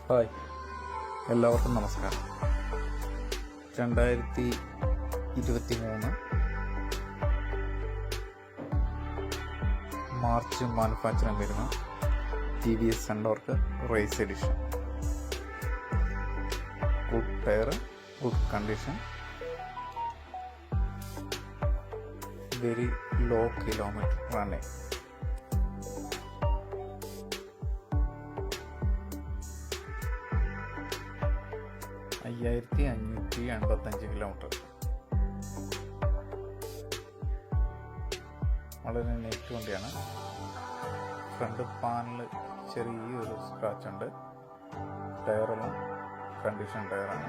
Hi, എല്ലാവർക്കും നമസ്കാരം. 2023 March manufacturing വരുന്ന TVS Ntorq race edition. Good tyre, good condition, very low kilometre running. $5585 kilometre. വളരെ neat വണ്ടിയാണ്. Front panel ചെറിയൊരു scratch ഉണ്ട്. ടയറെല്ലാം കണ്ടീഷൻ ടയറാണ്.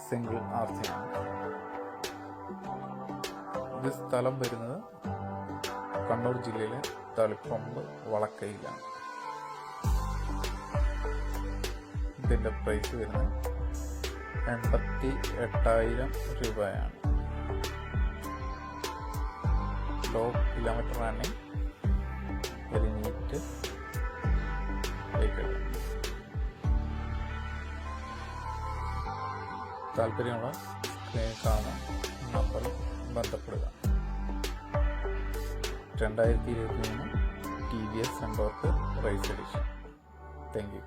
സിംഗിൾ RC ആണ്. ഇത് സ്ഥലം വരുന്നത് കണ്ണൂർ ജില്ലയിലെ തളിപ്പറമ്പ് വളക്കയിലാണ്. ഇതിൻ്റെ പ്രൈസ് വരുന്നത് 88,000 രൂപയാണ്. Low kilometre running, very neat vehicle. താല്പര്യമുള്ള സ്ക്രീനിൽ കാണുന്ന നമ്പറിൽ ബന്ധപ്പെടുക. 2023 TVS Ntorq race edition. Thank U.